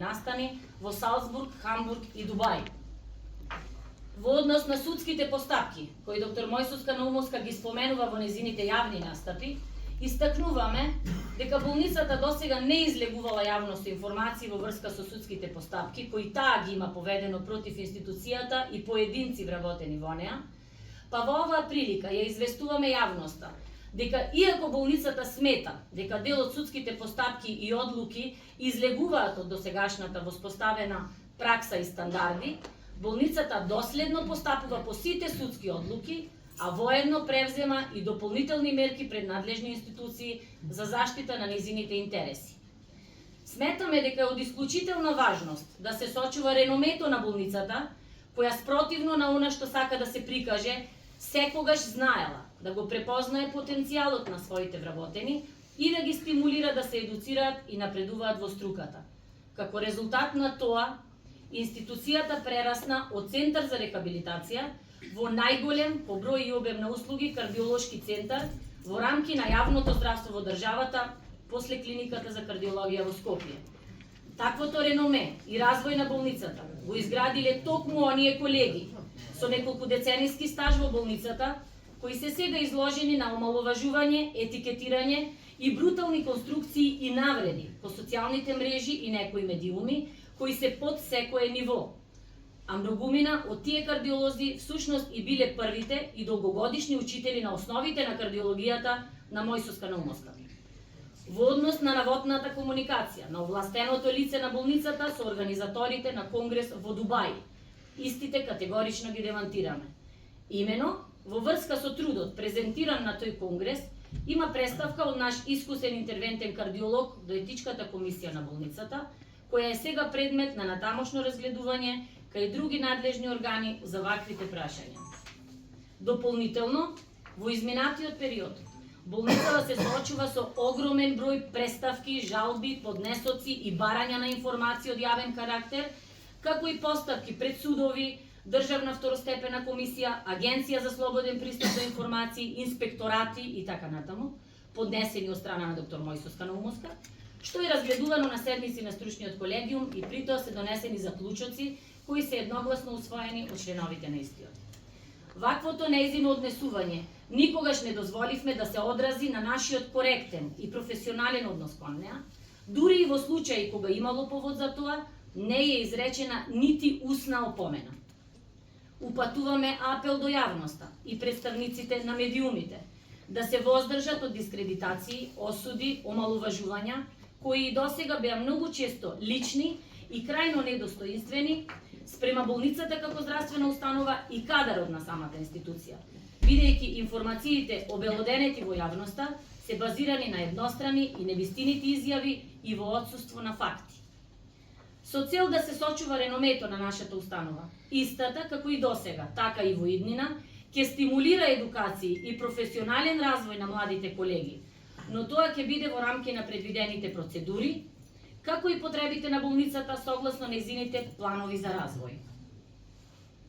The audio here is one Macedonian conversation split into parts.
настани во Салцбург, Хамбург и Дубај. Во однос на судските постапки, кои доктор Мојсовска Наумовска ги споменува во незините јавни настапи, истакнуваме дека болницата досега не излегувала јавност информации во врска со судските постапки, кои таа ги има поведено против институцијата и поединци вработени во неа, па во оваа прилика ја известуваме јавноста дека иако болницата смета дека дел од судските постапки и одлуки излегуваат од досегашната воспоставена пракса и стандарди, болницата доследно постапува по сите судски одлуки, а воедно превзема и дополнителни мерки пред надлежни институции за заштита на незините интереси. Сметаме дека е од исклучителна важност да се сочува реномето на болницата, која спротивно на она што сака да се прикаже, секогаш знаела да го препознае потенцијалот на своите вработени и да ги стимулира да се едуцираат и напредуваат во струката. Како резултат на тоа, институцијата прерасна од центар за рехабилитација во најголем по број и обем на услуги кардиолошки центар во рамки на јавното здравство во државата после клиниката за кардиологија во Скопје. Таквото реноме и развој на болницата го изградиле токму оние колеги со неколку децениски стаж во болницата, кои се сега изложени на омаловажување, етикетирање и брутални конструкции и навреди по социјалните мрежи и некои медиуми, кои се под секое ниво. А многумина од тие кардиолози всушност и биле првите и долгогодишни учители на основите на кардиологијата на Мојсовска Наумовска. Во однос на наводната комуникација на овластеното лице на болницата со организаторите на конгрес во Дубај, истите категорично ги демантираме. Имено, во врска со трудот презентиран на тој конгрес, има представка од наш искусен интервентен кардиолог до етичката комисија на болницата, која е сега предмет на натамошно разгледување кај други надлежни органи за ваквите прашања. Дополнително, во изминатиот период, болницата се соочува со огромен број представки, жалби, поднесоци и барања на информација од јавен карактер, како и постапки пред судови, Државна второстепена комисија, Агенција за слободен пристап до информации, инспекторати и така натаму, поднесени од страна на доктор Мојсовска Наумовска, што е разгледувано на седмици на стручниот колегиум и притоа се донесени заклучоци кои се едногласно усвоени од членовите на истиот. Ваквото нејзино однесување никогаш не дозволивме да се одрази на нашиот коректен и професионален однос кон неа, дури и во случаи кога имало повод за тоа, не е изречена нити усна опомена. Упатуваме апел до јавноста и представниците на медиумите да се воздржат од дискредитации, осуди, омалуважувања, кои и досега беа многу често лични и крајно недостоинствени спрема болницата како здравствена установа и кадарот на самата институција, бидејќи информациите обелоденети во јавноста се базирани на еднострани и невистините изјави и во отсуство на факти. Со цел да се сочува реномето на нашата установа, истата, како и досега, така и во иднина, ќе стимулира едукации и професионален развој на младите колеги, но тоа ќе биде во рамки на предвидените процедури, како и потребите на болницата согласно нејзините планови за развој.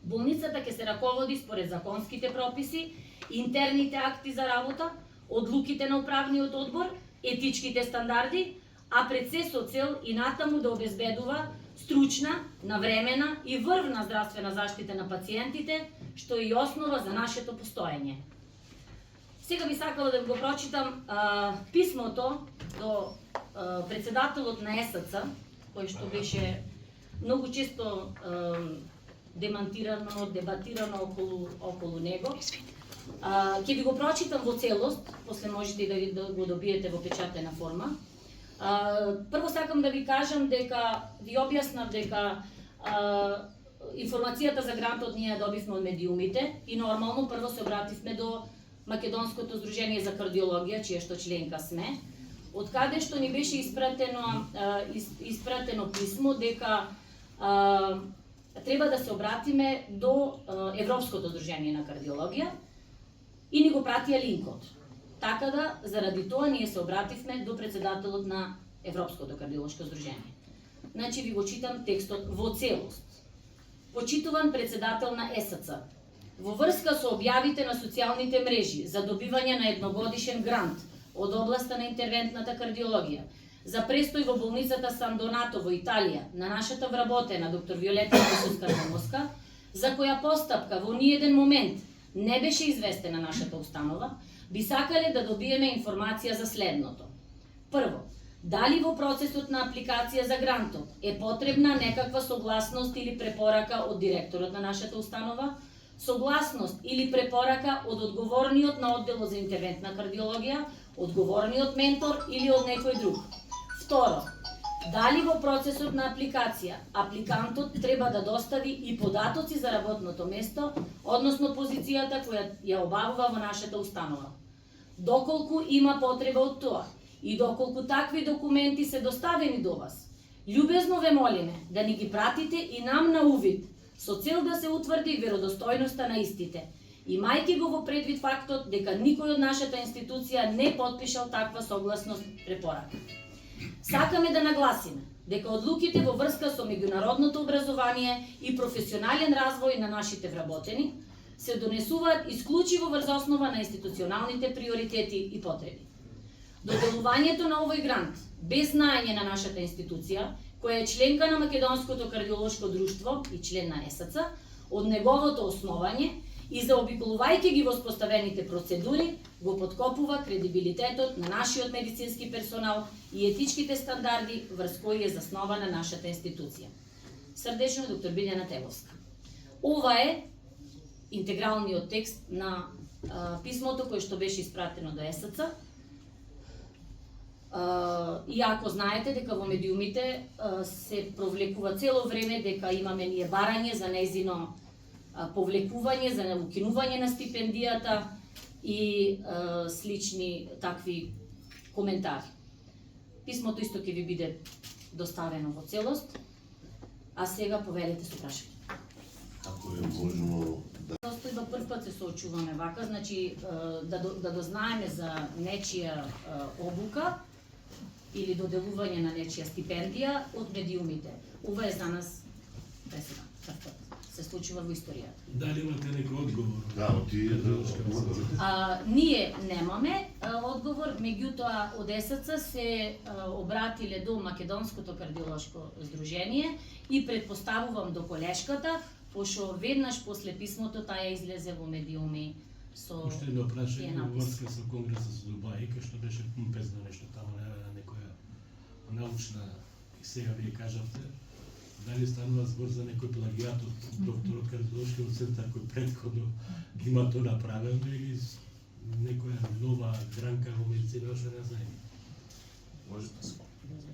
Болницата ќе се раководи според законските прописи, интерните акти за работа, одлуките на управниот одбор, етичките стандарди, а пред се со цел и натаму да обезбедува стручна, навремена и врвна здравствена заштита на пациентите, што е и основа за нашето постоење. Сега би сакала да го прочитам писмото до председателот на ЕСЦ, кој што беше многу често демантирано, дебатирано околу него. Ќе ви го прочитам во целост, после можете да го добиете во печатена форма. Прво сакам да ви кажам дека ви објаснав дека информацијата за грантот ние ја добивме од медиумите и нормално прво се обративме до Македонското здружение за кардиологија, чија што членка сме, од каде што ни беше испратено писмо дека треба да се обратиме до Европското здружение на кардиологија и ни го пратија линкот. Така да, заради тоа, ние се обративме до председателот на Европското кардиолошко здружение. Значи, ви го читам текстот во целост. Почитуван председател на ЕСЦ, во врска со објавите на социјалните мрежи за добивање на едногодишен грант од областа на интервентната кардиологија, за престој во болницата Сан Донато во Италија на нашата вработена доктор Виолета Мојсовска, за која постапка во ниеден момент не беше известена нашата установа, би сакале да добиеме информација за следното. Прво, дали во процесот на апликација за грантот е потребна некаква согласност или препорака од директорот на нашата установа, согласност или препорака од одговорниот на одделот за интервентна кардиологија, одговорниот ментор или од некој друг. Второ, дали во процесот на апликација апликантот треба да достави и податоци за работното место, односно позицијата која ја обавува во нашата установа. Доколку има потреба од тоа и доколку такви документи се доставени до вас, љубезно ве молиме да ни ги пратите и нам на увид, со цел да се утврди веродостојноста на истите, имајќи го во предвид фактот дека никој од нашата институција не потпишал таква согласност препорака. Сакаме да нагласиме дека одлуките во врска со меѓународното образование и професионален развој на нашите вработени се донесуваат исклучиво врз основа на институционалните приоритети и потреби. Доделувањето на овој грант, без знаење на нашата институција, која е членка на Македонското кардиолошко друштво и член на ЕСЦ, од неговото основање и заобиколувајќи ги воспоставените процедури, го подкопува кредибилитетот на нашиот медицински персонал и етичките стандарди врз кои е заснована нашата институција. Срдечно, доктор Билјана Теловска. Ова е интегралниот текст на писмото кој што беше испратено до ЕСЦ. И ако знаете дека во медиумите се провлекува цело време дека имаме ние барање за нејзино повлекување, за укинување на стипендијата и слични такви коментари. Писмото исто ќе ви биде доставено во целост, а сега повелете со прашање. Ако е можно да... Состојба прв пат се соочуваме вака, значи да дознаеме за нечија обука или доделување на нечија стипендија од медиумите. Ова е за нас преседан, прв пат се случува во историјата. Дали имате некој одговор? Да, тие Ние немаме одговор, меѓутоа од ЕСЦ се обратиле до Македонското кардиолошко здружение и предпоставувам до колешката, пошто веднаш после писмото таа излезе во медиуми со Уште едно прашање во врска со конгресот со Дубај, кај што беше помпезно нешто таму на некоја научна, и сега вие кажавте, дали станува збор за некој плагиат од докторот кардиолошкиот центар кој претходно има тоа направено или некоја нова гранка во медицина, што не знаеме? Може да се.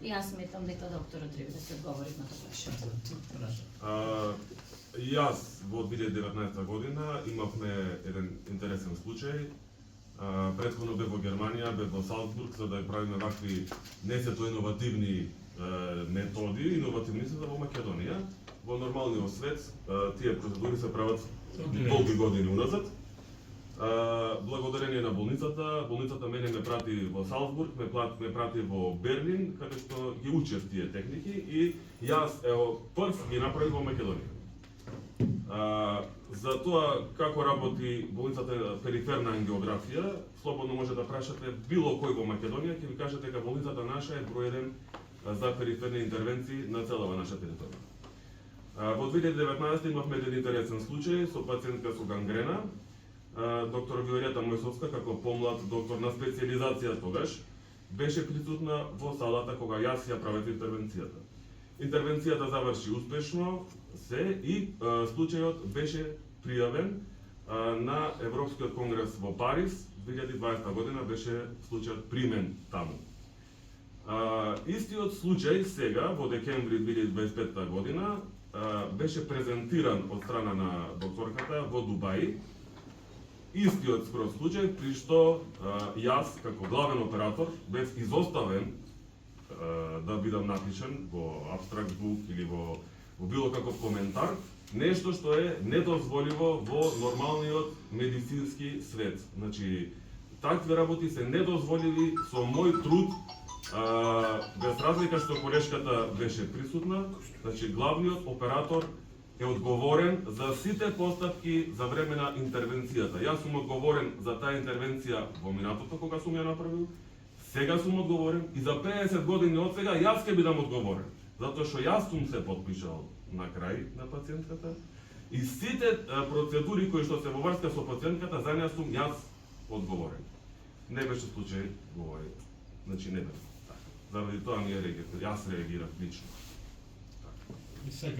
Јас сметам дека докторот треба да се одговори на тоа прашање. Јас во 2019 година имавме еден интересен случај. Претходно бев во Германија, бев во Салцбург, за да правиме вакви не се тоа иновативни методи, иновативни се во Македонија. Во нормалниот свет тие процедури се прават долги години уназад. Благодарение на болницата мене ме прати во Салцбург, ме прати во Берлин, каде што ги учев тие техники и јас прв ги направив во Македонија. За тоа како работи болницата периферна ангиографија, слободно може да прашате било кој во Македонија, ќе ви каже дека болницата наша е број 1 за периферни интервенции на целава наша територија. Во 2019 имавме еден интересен случај со пациентка со гангрена. Доктор Виолета Мојсовска, како помлад доктор на специјализација тогаш, беше присутна во салата кога јас ја правев интервенцијата. Интервенцијата заврши успешно и случајот беше пријавен на Европскиот конгрес во Париз 2020 година, беше случајот примен таму. Истиот случај сега во декември 2025 година беше презентиран од страна на докторката во Дубај. Истиот скроз случај при што јас како главен оператор бев изоставен да бидам напишан во абстракт бук или во било каков коментар, нешто што е недозволиво во нормалниот медицински свет. Значи, такви работи се недозволиви со мој труд, без разлика што колешката беше присутна, значи главниот оператор е одговорен за сите постапки за време на интервенцијата. Јас сум одговорен за таа интервенција во минатото кога сум ја направил. Сега сум одговорен и за 50 години од сега јас ќе бидам одговорен. Затоа што јас сум се подпишал на крај на пациентката и сите процедури кои што се во врска со пациентката, за неа сум јас одговорен. Не беше случај во овој, значи не беше така. Заради тоа јас реагирав лично. И сега